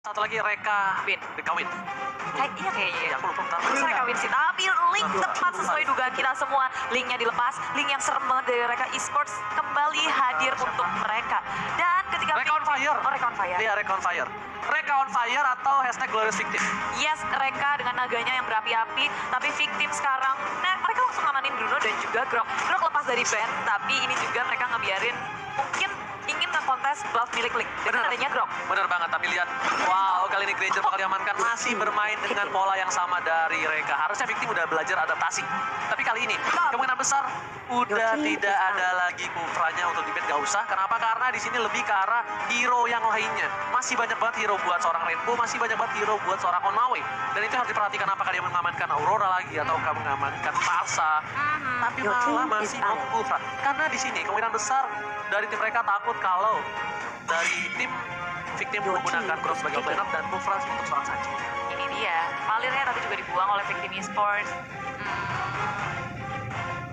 Satu lagi Reka Win. Win. Iya kayaknya. Ya, aku lupa bentar. Terus Reka Win sih. Tapi link tepat sesuai dugaan kita semua. Linknya dilepas. Link yang serem banget dari Reka Esports kembali hadir untuk mereka. Dan ketika Reka on fire. Oh, Reka on fire. Iya, Reka on fire. Reka on fire atau hashtag glorious victim. Yes, Reka dengan naganya yang berapi-api. Tapi victim sekarang, nah mereka langsung ngamanin Bruno dan juga Grok. Grok lepas dari band, tapi ini juga mereka ngebiarin mungkin ingin nge-kontes buff milik Link. Dengan adanya Grok. Bener banget, tapi lihat. Wow, kali ini Granger bakal diamankan. Masih bermain dengan pola yang sama dari Reka. Harusnya victim udah belajar adaptasi. Tapi kali ini, kemungkinan besar udah tidak ada lagi Kufranya untuk di bed. Gak usah, kenapa? Karena di sini lebih ke arah hero yang lainnya. Masih banyak banget hero buat seorang Rainbow, masih banyak banget hero buat seorang Onmawe. Dan itu harus diperhatikan apakah dia mengamankan Aurora lagi atau kamu mengamankan Parsa. Tapi malah masih mau Kufra. Karena di sini kemungkinan besar dari tim mereka takut kalau dari tim victim menggunakan Grok sebagai lineup dan Kufra untuk seorang saja. Ini dia. Valirnya tapi juga dibuang oleh victim esports.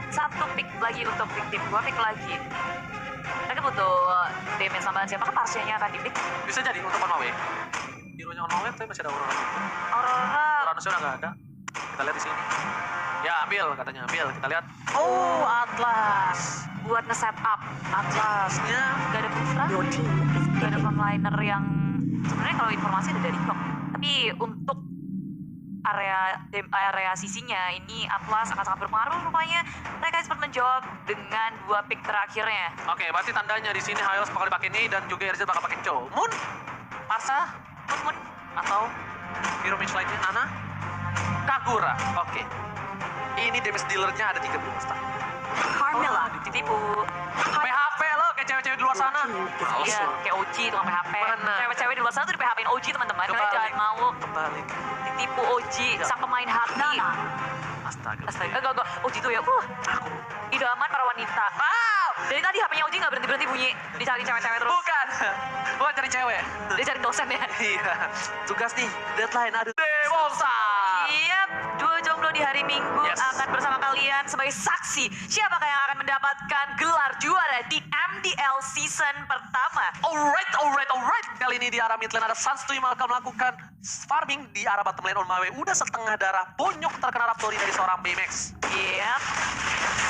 Satu pick lagi untuk victim, 2 pick lagi. Mereka butuh damage tambahan siapa? Kan Parsianya akan di pick. Bisa jadi untuk Onmawe. Hero-nya Onmawe tapi masih ada Aurora. Aurora. Uranusnya udah nggak ada. Kita lihat di sini. Ya, ambil katanya, ambil. Kita lihat. Oh, Atlas. Buat nge-setup. Atlasnya Gak ada Kufra. Gak ada frontliner yang sebenarnya kalau informasi ada dari Grok. Tapi untuk area sisinya ini Atlas akan sangat berpengaruh rupanya. Mereka sempat menjawab dengan 2 pick terakhirnya. Oke, berarti tandanya di sini Hylos bakal dipakai ini dan juga Erzit bakal pakai Cho. Moon, Parsa, Mun. atau hero match lainnya Nana, Kagura. Oke. Ini damage dealernya ada 13 tak. Carmilla ditipu. PHP lo kayak cewek-cewek di luar sana. Males Iya, lo. kayak OG tukang PHP. Mana? Cewek-cewek di luar sana tuh di PHP-in OG teman-teman. Kalian jangan mau Kebalik. ditipu OG, sang pemain hati. Astaga. Astaga, enggak. OG tuh ya, Aku. idaman para wanita. Wow! Dari tadi HP-nya OG nggak berhenti-berhenti bunyi. Dicari cewek-cewek terus. Bukan. Bukan cari cewek. Dia cari dosen ya. Iya. Tugas nih, deadline. Aduh. Dewosa. Iya, 2 jomblo di hari Minggu Yes. akan bersama kalian sebagai saksi siapakah yang akan mendapatkan gelar juara di MDL season pertama. Alright. Kali ini di arah mid lane ada Sanstuy yang akan melakukan farming. Di arah bottom lane Onmawe udah setengah darah. Bonyok terkena Raptori dari seorang Baymax. Iya.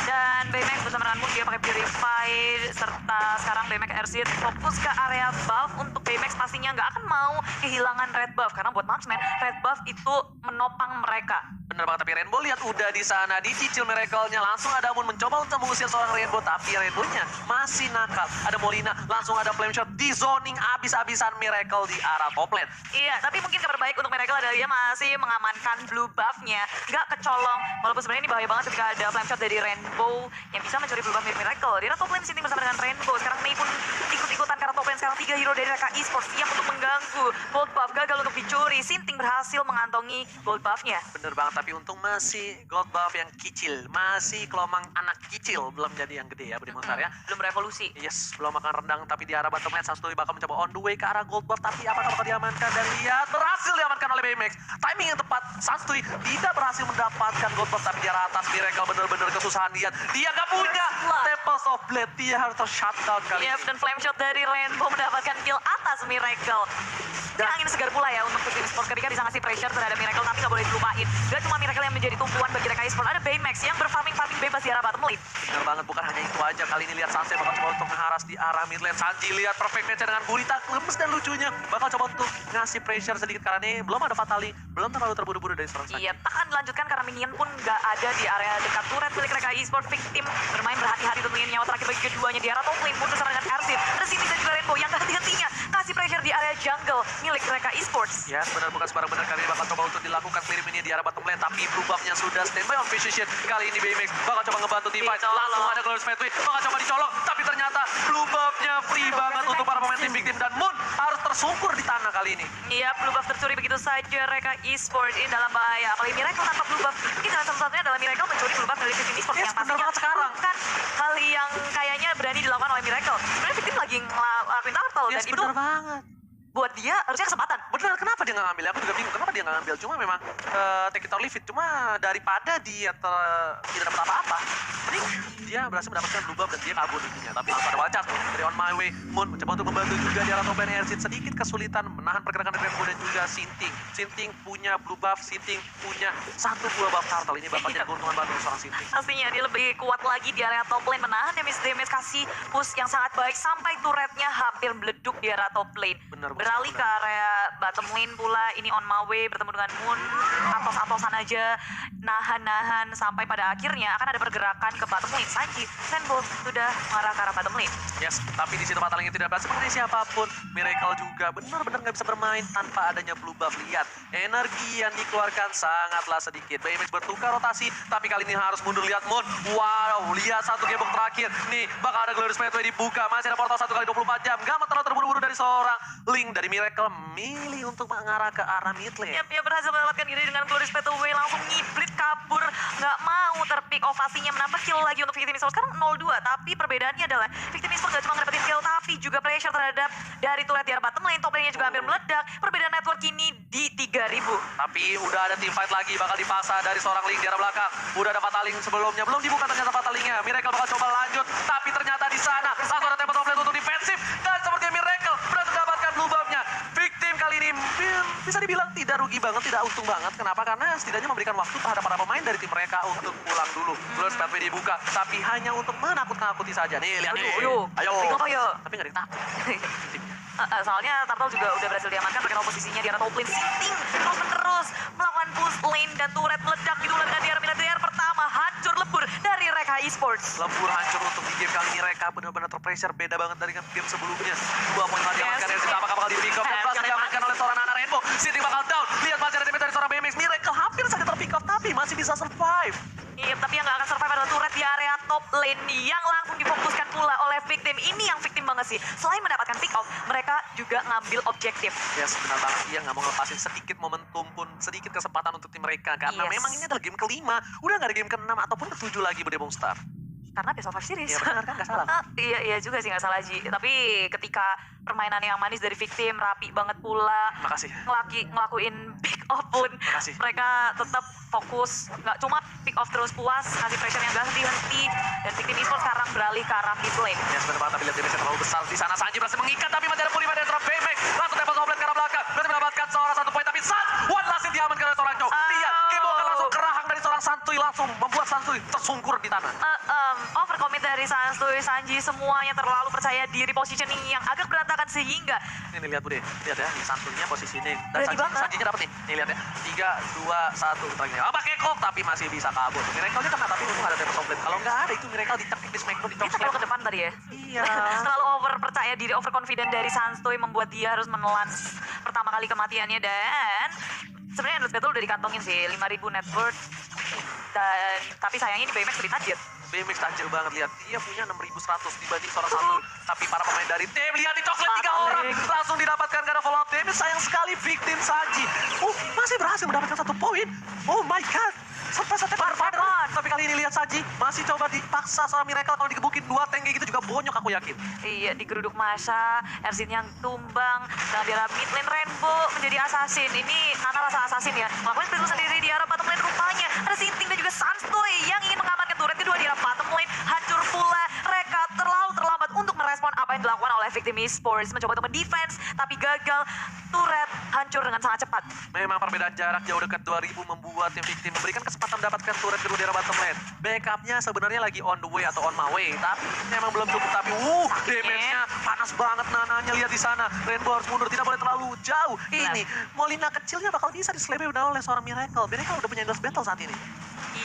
Dan Baymax bersama dengan Moon dia pakai Purified serta sekarang Baymax Erzit fokus ke area buff. Untuk Baymax pastinya nggak akan mau kehilangan red buff karena buat marksman red buff itu menopang mereka. Bener banget, tapi Rainbow lihat udah di sana dicicil miracle-nya. Langsung ada Moon mencoba untuk mengusir seorang Rainbow, tapi Rainbow-nya masih nakal. Ada Molina, langsung ada flame shot di zoning abis-abisan Miracle di arah top lane. Iya, tapi mungkin kabar baik untuk Miracle adalah dia masih mengamankan blue buff-nya. Nggak kecolong, walaupun sebenarnya ini bahaya banget ketika ada flame shot dari Rainbow yang bisa mencuri blue buff dari Miracle. Di arah top lane sini bersama dengan Rainbow. Sekarang Mei pun ikut-ikutan karena top lane sekarang 3 hero dari Reka Esports siap untuk mengganggu. Gold buff gagal untuk dicuri. Sinting berhasil mengantongi gold buff-nya. Bener banget, tapi untung masih gold buff yang kecil. Masih kelomang anak kecil, belum jadi yang gede ya, Budi Montar ya. Belum revolusi. Yes, belum makan rendang, tapi di arah bottom lane Sanstuy bakal mencoba on the way ke arah gold buff. Tapi apakah bakal diamankan? Dan lihat, berhasil diamankan oleh Baymax. Timing yang tepat, Sanstuy tidak berhasil mendapatkan gold buff. Tapi di arah atas Miracle bener-bener kesusahan dia. Dia gak punya Temples of Blade, dia harus ter-shutdown kali Yep, ini. dan flame shot dari Rainbow mendapatkan kill atas Miracle. Dan angin segar pula ya untuk tim Esports ketika bisa ngasih pressure terhadap Miracle, tapi nggak boleh dilupain. Gak cuma Miracle yang menjadi tumpuan bagi Reka Esports, ada Baymax yang berfarming bebas di arah bottom lane. Bener banget, bukan hanya itu aja. Kali ini lihat Sanse bakal coba untuk mengharas di arah mid lane. Sanji lihat perfect match dengan Burita, lemes dan lucunya. Bakal coba untuk ngasih pressure sedikit karena ini belum ada Fatali, belum terlalu terburu-buru dari seorang Sanji. Iya, akan dilanjutkan karena minion pun nggak ada di area dekat turret milik Reka Esports. Victim bermain berhati-hati untuk minion nyawa terakhir bagi keduanya di arah top lane. Pun bersama dengan Erzit, Resimi dan juga Rainbow yang hati-hatinya kasih pressure di area jungle milik Reka Esports. Ya, benar bukan sembarang benar. Kali ini bakal coba untuk dilakukan clear ini di arah bottom lane, tapi blue buff-nya sudah standby on position. Kali ini Baymax bakal coba ngebantu team fight. Langsung ada Glorious Pathway, bakal coba dicolong, tapi ternyata blue buff-nya free banget untuk para pemain tim victim dan Moon harus tersungkur di tanah kali ini. Iya, blue buff tercuri begitu saja. Reka Esports ini dalam bahaya. Apalagi Miracle tanpa blue buff. Mungkin jalan satu-satunya adalah Miracle mencuri blue buff dari Victim Esports Yes, yang bener pastinya banget sekarang. bukan hal yang kayaknya berani dilakukan oleh Miracle. Sebenarnya Victim lagi ngelakuin turtle Yes, dan itu bener banget. buat dia harusnya kesempatan. Benar, kenapa dia nggak ngambil? Aku juga bingung kenapa dia nggak ngambil. Cuma memang take it or leave it. Cuma daripada dia tidak dapat apa-apa, mending dia berhasil mendapatkan blue buff dan dia kabur intinya. Tapi pada wacat dari On My Way, Moon mencoba untuk membantu juga di arah top lane Erzit. Sedikit kesulitan menahan pergerakan dari Rainbow dan juga Sinting. Sinting punya blue buff, Sinting punya satu buah buff turtle. Ini bakal jadi keuntungan baru untuk seorang Sinting. Pastinya dia lebih kuat lagi di area top lane, menahan damage kasih push yang sangat baik sampai turretnya hampir meleduk di area top lane. Benar, Beralih ke area bottom lane pula, ini On My Way bertemu dengan Moon, atos-atosan aja, nahan-nahan sampai pada akhirnya akan ada pergerakan ke bottom lane. Sanji, Rainbow sudah mengarah ke arah bottom lane. Yes, tapi di situ Patalingnya tidak berhasil mengenai siapapun. Miracle juga benar-benar nggak bisa bermain tanpa adanya blue buff. Lihat, energi yang dikeluarkan sangatlah sedikit. BMX bertukar rotasi, tapi kali ini harus mundur. Lihat Moon, wow, lihat satu gebok terakhir. Nih, bakal ada Glorious Pathway dibuka. Masih ada portal 1 kali 24 jam. Gak terlalu terburu-buru dari seorang Link dari Miracle. Milih untuk mengarah ke arah mid lane. Yap, dia berhasil mendapatkan diri dengan Glorious Pathway, langsung ngibrit kabur. Nggak mau terpick off, pastinya menambah kill lagi untuk Victim Esports. Sekarang 0-2, tapi perbedaannya adalah Victim Esports gak cuma ngedapetin kill, tapi juga pressure terhadap dari turret di arah bottom lane. Top lane-nya juga hampir meledak. Perbedaan network ini di 3000. Tapi udah ada team fight lagi, bakal dipaksa dari seorang Link di arah belakang. Udah ada Pataling sebelumnya, belum dibuka ternyata Patalingnya. Miracle bakal coba lanjut, tapi ternyata di sana langsung ada tempo top lane untuk defensif. Dan sepertinya Miracle berhasil mendapatkan blue buff-nya. Victim kali ini bisa dibilang tidak rugi banget, tidak untung banget. Kenapa? Karena setidaknya memberikan waktu terhadap para pemain dari tim mereka untuk pulang dulu. Terus Pathway dibuka, tapi hanya untuk menakut-nakuti saja. Nih, lihat nih. Ayo. Ayo. Tapi nggak ditakut. Soalnya Turtle juga udah berhasil diamankan, pakai posisinya di arah top lane. Sinting terus-menerus melakukan push lane dan turret meledak gitu dengan di arah pertama hancur lebur dari Reka Esports. Lebur hancur untuk di game kali ini. Reka benar-benar terpressure, beda banget dari game sebelumnya. 2 poin bakal diamankan, Erzit apakah bakal di pick up dan berhasil diamankan oleh seorang anak Rainbow. Sinting bakal down, lihat masih ada damage dari seorang BMX. Miracle hampir saja terpick up, tapi masih bisa survive. Iya, tapi yang gak akan survive adalah turret di area top lane yang langsung difokuskan pula oleh Victim. Ini yang Victim banget sih. Selain mendapatkan pick off, mereka juga ngambil objektif. Yes, benar banget. Dia nggak mau ngelepasin sedikit momentum pun, sedikit kesempatan untuk tim mereka. Karena Yes. memang ini adalah game kelima. Udah nggak ada game ke-6 ataupun ke-7 lagi Budebong Star. Karena best of 5 series. Iya benar kan, nggak salah. Iya juga sih, nggak salah Ji. Tapi ketika permainan yang manis dari Victim, rapi banget pula, Makasih. ngelakuin pick off pun, Makasih. mereka tetap fokus, nggak cuma pick off terus puas, ngasih pressure yang gak henti-henti, dan Victim Esports sekarang beralih ke arah mid lane. Yes, benar banget. Tapi lihat damage terlalu besar di sana. Sanji berhasil mengikat, tapi masih ada pulih dari seorang BMX. Langsung tembak komplit ke arah belakang. Berhasil mendapatkan seorang 1 poin, tapi one last hit diamankan oleh seorang Chow. Lihat, Kebokan langsung kerahang dari seorang Santuy, langsung membuat Santuy tersungkur di tanah. Overcommit dari Sanji, semuanya terlalu percaya diri, positioning yang agak berantakan sehingga Ini lihat Bude, lihat ya, nih Santunya posisinya. Dan Berarti banget. Sanjinya dapat nih. Nih lihat ya, 3, 2, 1. Terakhir. Pakai kok, tapi masih bisa kabur. Miracle-nya kena, tapi untung ada tempo top lane. Kalau nggak ada itu Miracle diteknik di Smackdown, di top dia terlalu ke lane. depan tadi ya. Iya. Terlalu over percaya diri, overconfident dari Sanstoy membuat dia harus menelan pertama kali kematiannya. Dan sebenarnya Endless Battle udah dikantongin sih 5.000 net worth. Dan tapi sayangnya ini BMX lebih tajir. BMX tajir banget, lihat dia punya 6.100 dibanding seorang satu. Tapi para pemain dari tim, lihat di coklat 3 orang langsung didapatkan karena follow up damage. Sayang sekali Victim Sanji. Masih berhasil mendapatkan 1 poin. Oh my god. Sampai satu Barbader. Tapi kali ini lihat Sanji masih coba dipaksa sama Miracle. Kalau digebukin 2 tank kayak gitu juga bonyok aku yakin. Iya, digeruduk masa, Erzin yang tumbang, dan di arah mid lane Rainbow menjadi assassin. Ini Nana rasa assassin ya, ngelakuin skill sendiri di arah bottom lane rupanya. Ada Sinting dan juga Sanstoy yang ingin mengamankan turret kedua di arah bottom lane. Hancur pula, mereka terlalu terlambat untuk merespon apa yang dilakukan oleh Victim Esports. Mencoba untuk mendefense, tapi gagal. Turret hancur dengan sangat cepat. Memang perbedaan jarak jauh dekat 2000 membuat tim Victim memberikan kesempatan mendapatkan turret kedua di arah bottom lane. Backupnya sebenarnya lagi on the way atau on my way, tapi memang belum cukup. Tapi damage-nya panas banget. Nananya lihat di sana. Rainbow harus mundur, tidak boleh terlalu jauh. Ini Molina kecilnya bakal bisa diselebih oleh seorang Miracle. Miracle udah punya endless battle saat ini.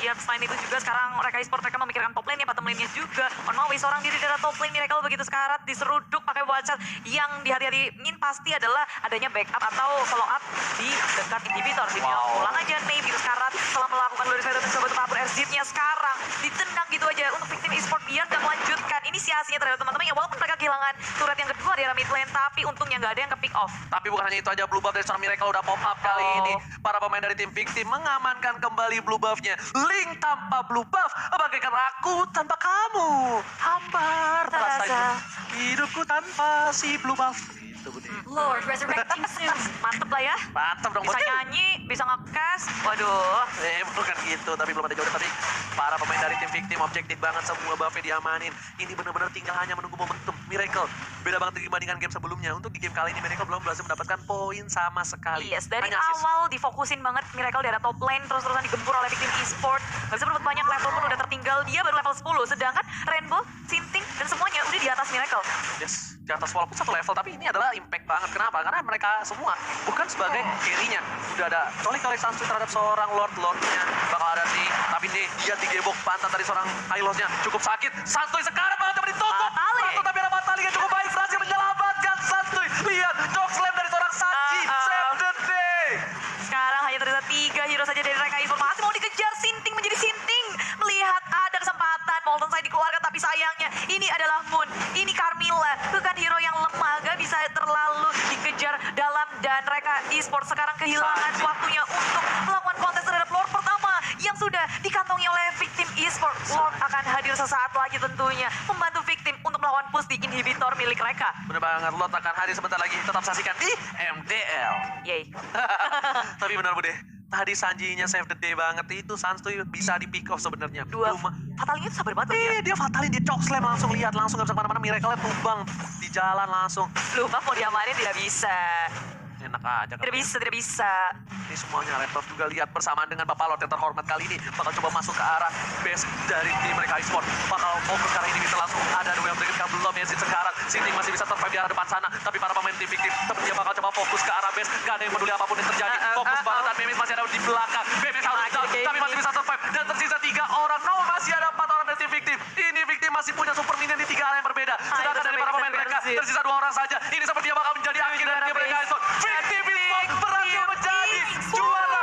Iya, selain itu juga sekarang Reka Esports mereka memikirkan top lane-nya, bottom lane-nya juga. On my way, seorang diri dari top lane Miracle begitu sekarat, diseruduk pakai wacat. Yang dihati-hatiin pasti adalah adanya backup atau follow up di dekat inhibitor. Pulang aja nih begitu sekarat setelah melakukan Glorious Pathway mencoba untuk kabur Erzit-nya sekarang. Ditendang gitu aja untuk Victim Esports biar gak melanjutkan inisiasinya terhadap teman-teman ya. Walaupun mereka kehilangan turret yang kedua di arah mid lane, tapi untungnya gak ada yang ke pick off. Tapi bukan hanya itu aja, blue buff dari seorang Miracle udah pop up kali ini. Para pemain dari tim Victim mengamankan kembali blue buff-nya. Link tanpa blue buff, bagaikan aku tanpa kamu. Hambar terasa hidupku tanpa si blue buff. gitu, Budi. Lord resurrecting soon. Mantep lah ya. Mantap dong, Bisa Budi. nyanyi, bisa nge-cast. Waduh. Bukan gitu, tapi belum ada jodoh. Tapi para pemain dari tim victim objektif banget, semua buffnya diamanin. Ini benar-benar tinggal hanya menunggu momentum. Miracle beda banget dibandingkan game sebelumnya. Untuk di game kali ini Miracle belum berhasil mendapatkan poin sama sekali. Yes, dari Hanya assist. awal difokusin banget Miracle di arah top lane, terus-terusan digempur oleh victim e-sport. Gak bisa berbuat banyak, level pun udah tertinggal, dia baru level 10. Sedangkan Rainbow, Sinting, dan semuanya udah di atas Miracle. Yes, di atas walaupun satu level, tapi ini adalah impact banget. Kenapa? Karena mereka semua bukan sebagai carry-nya. Udah ada colek-colek sanksi terhadap seorang Lordnya. Bakal ada sih, tapi nih dia digebok pantat dari seorang Hylos-nya. Cukup sakit. Santuy sekarang banget tapi ditutup. Fatali. Satu tapi ada Fatali yang cukup baik. Berhasil menyelamatkan Santuy. Lihat, choke slam dari seorang Sanji. Save the day. Sekarang hanya tersisa 3 hero saja dari mereka e-sport. Masih mau dikejar, Sinting menjadi Sinting. Melihat ada kesempatan, Molten Side dikeluarkan, tapi sayangnya ini adalah Moon. Ini Carmilla, bukan hero yang lemah, gak bisa terlalu dikejar dalam, dan mereka e-sport sekarang kehilangan Sanji. waktunya untuk melakukan kontes terhadap Lord pertama yang sudah dikantongi oleh victim e-sport. Lord akan hadir sesaat lagi tentunya, membantu victim untuk melawan push di inhibitor milik mereka. Bener banget, Lord akan hadir sebentar lagi. Tetap saksikan di MDL. Yay. Tapi benar Bude, tadi Sanjinya save the day banget. Itu Santuy bisa di pick off sebenarnya. Dua Cuma- fatalnya itu sabar banget loh dia. dia fatalin, dia choke slam langsung. Lihat, langsung gak bisa kemana-mana. Miracle-nya tumbang di jalan langsung. Lu mau diamanin tidak bisa. Enak aja kan. Tidak bisa, tidak bisa. Ini semuanya Red Buff juga lihat bersamaan dengan Bapak Lord yang terhormat kali ini. Bakal coba masuk ke arah base dari tim mereka e-sport. Bakal fokus karena ini bisa langsung ada dua yang berikan belum ya sekarang. Sinting masih bisa survive di arah depan sana. Tapi para pemain tim victim tetap dia bakal coba fokus ke arah base. Gak ada yang peduli apapun yang terjadi. Fokus banget dan Memis masih ada di belakang. Memis harus down, tapi masih bisa survive. Dan tersisa 3 orang. No, masih ada 4 orang dari tim victim. Ini victim masih punya super minion di 3 arah yang berbeda. Sedangkan dari para pemain mereka tersisa 2 orang saja. Ini sepertinya bakal menjadi akhir dari tim mereka e-sport. Victim e-sport berhasil menjadi juara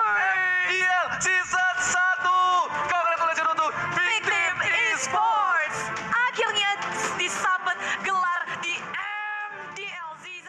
MDL Season 1. Congratulations untuk Victim Esports akhirnya disabet gelar di MDL Season